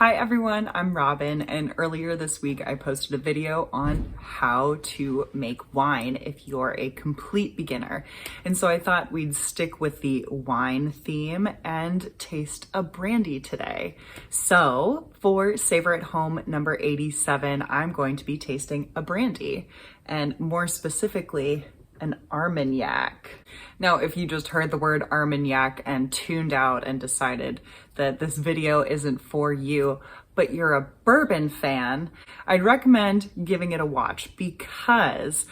Hi everyone, I'm Robin, and earlier this week I posted a video on how to make wine if you're a complete beginner. And so I thought we'd stick with the wine theme and taste a brandy today. So for Savor at Home number 87, I'm going to be tasting a brandy, and more specifically, an Armagnac. Now, if you just heard the word Armagnac and tuned out and decided that this video isn't for you, but you're a bourbon fan, I'd recommend giving it a watch because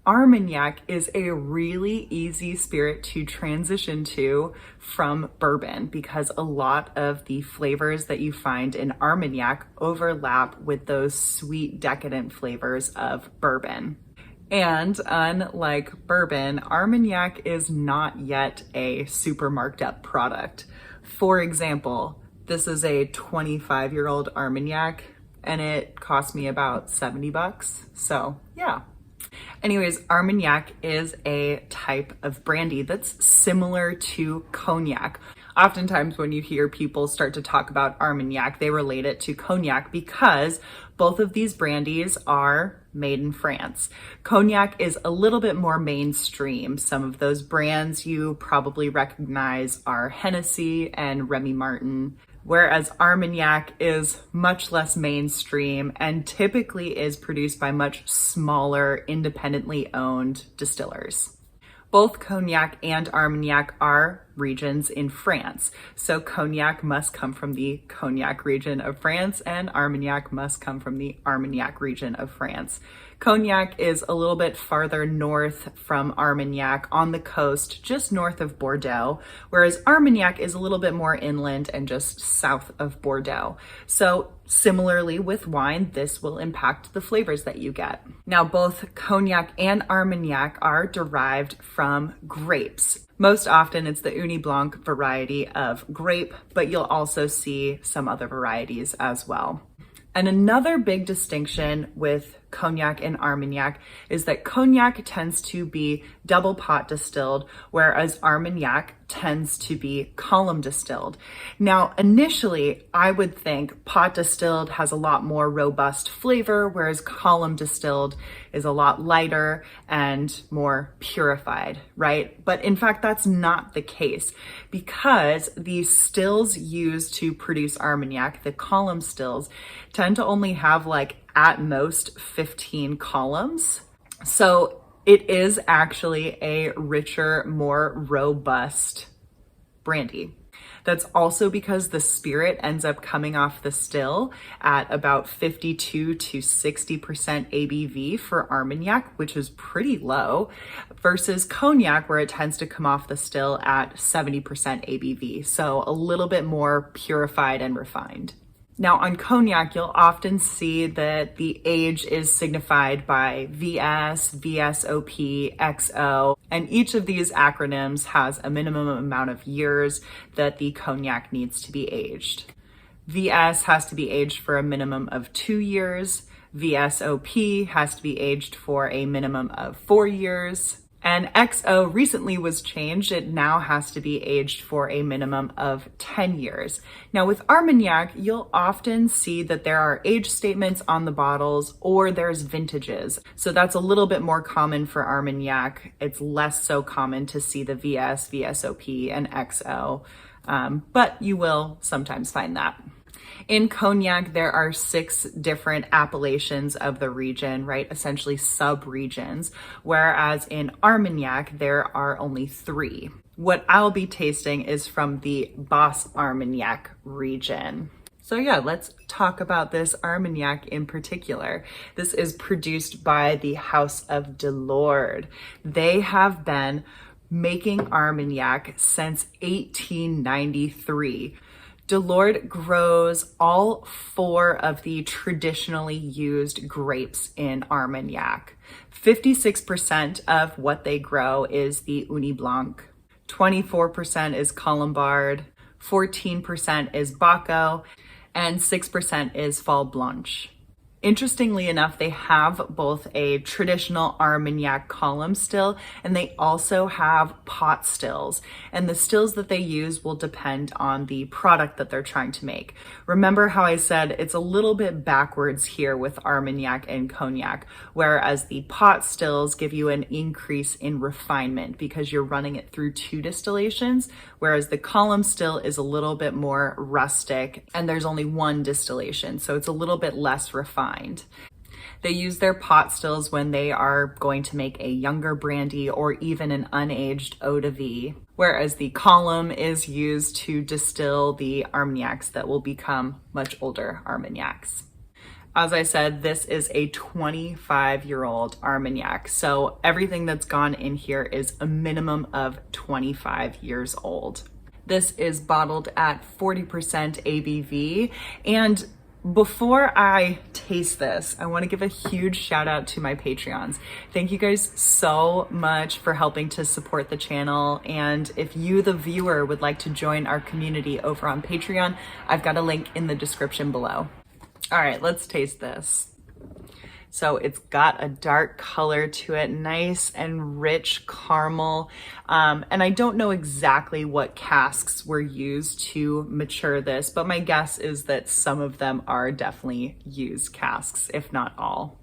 Armagnac is a really easy spirit to transition to from bourbon because a lot of the flavors that you find in Armagnac overlap with those sweet, decadent flavors of bourbon. And unlike bourbon, Armagnac is not yet a super marked up product. For example, this is a 25-year-old Armagnac and it cost me about 70 bucks. So yeah. Anyways, Armagnac is a type of brandy that's similar to cognac. Oftentimes when you hear people start to talk about Armagnac, they relate it to cognac because both of these brandies are made in France. Cognac is a little bit more mainstream. Some of those brands you probably recognize are Hennessy and Remy Martin, whereas Armagnac is much less mainstream and typically is produced by much smaller, independently owned distillers. Both Cognac and Armagnac are regions in France. So Cognac must come from the Cognac region of France and Armagnac must come from the Armagnac region of France. Cognac is a little bit farther north from Armagnac on the coast, just north of Bordeaux, whereas Armagnac is a little bit more inland and just south of Bordeaux. So similarly with wine, this will impact the flavors that you get. Now, both Cognac and Armagnac are derived from grapes. Most often it's the Ugni Blanc variety of grape, but you'll also see some other varieties as well. And another big distinction with Cognac and Armagnac is that Cognac tends to be double pot distilled, whereas Armagnac tends to be column distilled. Now, initially, I would think pot distilled has a lot more robust flavor, whereas column distilled is a lot lighter and more purified, right? But in fact, that's not the case because the stills used to produce Armagnac, the column stills, tend to only have like at most 15 columns. So it is actually a richer, more robust brandy. That's also because the spirit ends up coming off the still at about 52 to 60% ABV for Armagnac, which is pretty low, versus Cognac, where it tends to come off the still at 70% ABV. So a little bit more purified and refined. Now on Cognac, you'll often see that the age is signified by VS, VSOP, XO, and each of these acronyms has a minimum amount of years that the Cognac needs to be aged. VS has to be aged for a minimum of 2 years, VSOP has to be aged for a minimum of 4 years, and XO recently was changed. It now has to be aged for a minimum of 10 years. Now with Armagnac, you'll often see that there are age statements on the bottles or there's vintages. So that's a little bit more common for Armagnac. It's less so common to see the VS, VSOP, and XO, but you will sometimes find that. In Cognac, there are 6 different appellations of the region, right? Essentially sub-regions, whereas in Armagnac, there are only 3. What I'll be tasting is from the Bas-Armagnac region. So yeah, let's talk about this Armagnac in particular. This is produced by the House of DELORD. They have been making Armagnac since 1893. DELORD grows all 4 of the traditionally used grapes in Armagnac. 56% of what they grow is the Ugni Blanc, 24% is Colombard, 14% is Baco, and 6% is Fall Blanche. Interestingly enough, they have both a traditional Armagnac column still, and they also have pot stills. And the stills that they use will depend on the product that they're trying to make. Remember how I said it's a little bit backwards here with Armagnac and cognac, whereas the pot stills give you an increase in refinement because you're running it through 2 distillations, whereas the column still is a little bit more rustic and there's only 1 distillation, so it's a little bit less refined. They use their pot stills when they are going to make a younger brandy or even an unaged eau de vie, whereas the column is used to distill the Armagnacs that will become much older Armagnacs. As I said, this is a 25-year-old Armagnac, so everything that's gone in here is a minimum of 25 years old. This is bottled at 40% ABV, and before I taste this, I want to give a huge shout out to my Patreons. Thank you guys so much for helping to support the channel. And if you, the viewer, would like to join our community over on Patreon, I've got a link in the description below. All right, let's taste this. So it's got a dark color to it, nice and rich caramel. And I don't know exactly what casks were used to mature this, but my guess is that some of them are definitely used casks, if not all.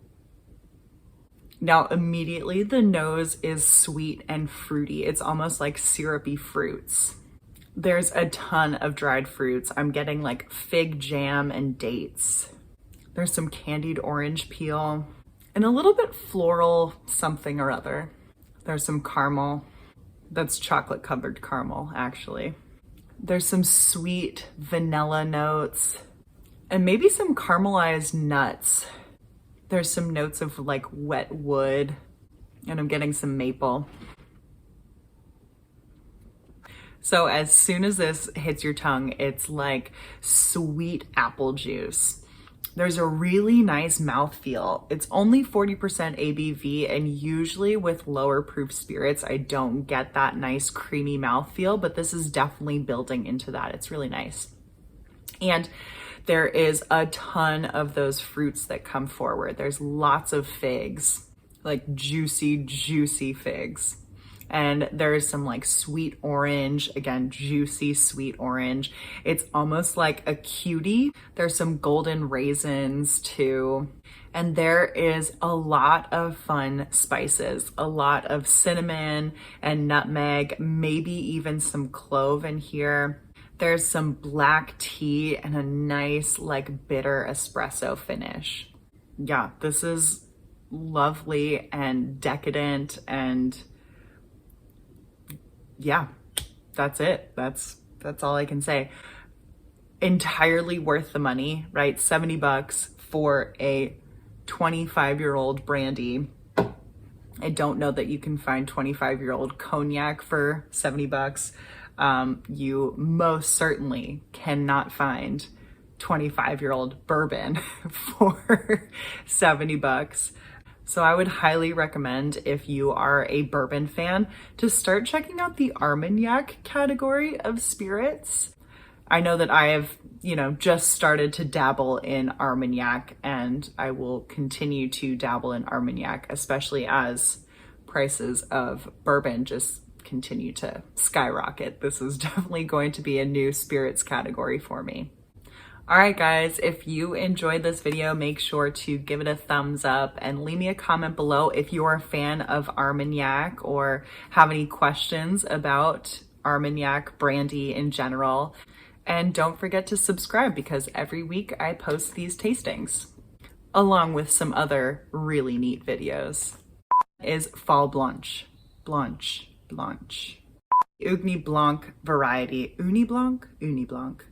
Now, immediately the nose is sweet and fruity. It's almost like syrupy fruits. There's a ton of dried fruits. I'm getting like fig jam and dates. There's some candied orange peel and a little bit floral something or other. There's some caramel. That's chocolate covered caramel, actually. There's some sweet vanilla notes and maybe some caramelized nuts. There's some notes of like wet wood, and I'm getting some maple. So as soon as this hits your tongue, it's like sweet apple juice. There's a really nice mouthfeel. It's only 40% ABV, and usually with lower proof spirits, I don't get that nice creamy mouthfeel, but this is definitely building into that. It's really nice. And there is a ton of those fruits that come forward. There's lots of figs, like juicy, juicy figs. And there's some like sweet orange, again, juicy sweet orange. It's almost like a cutie. There's some golden raisins too. And there is a lot of fun spices, a lot of cinnamon and nutmeg, maybe even some clove in here. There's some black tea and a nice like bitter espresso finish. Yeah, this is lovely and decadent, and yeah, that's it. That's all I can say. Entirely worth the money, right? $70 for a 25-year-old brandy. I don't know that you can find 25-year-old cognac for $70. You most certainly cannot find 25-year-old bourbon for $70. So I would highly recommend, if you are a bourbon fan, to start checking out the Armagnac category of spirits. I know that I have, just started to dabble in Armagnac, and I will continue to dabble in Armagnac, especially as prices of bourbon just continue to skyrocket. This is definitely going to be a new spirits category for me. All right, guys, if you enjoyed this video, make sure to give it a thumbs up and leave me a comment below if you're a fan of Armagnac or have any questions about Armagnac brandy in general. And don't forget to subscribe, because every week I post these tastings along with some other really neat videos. Is Fall Blanche. Ugni Blanc variety. Uni Blanc? Uni Blanc.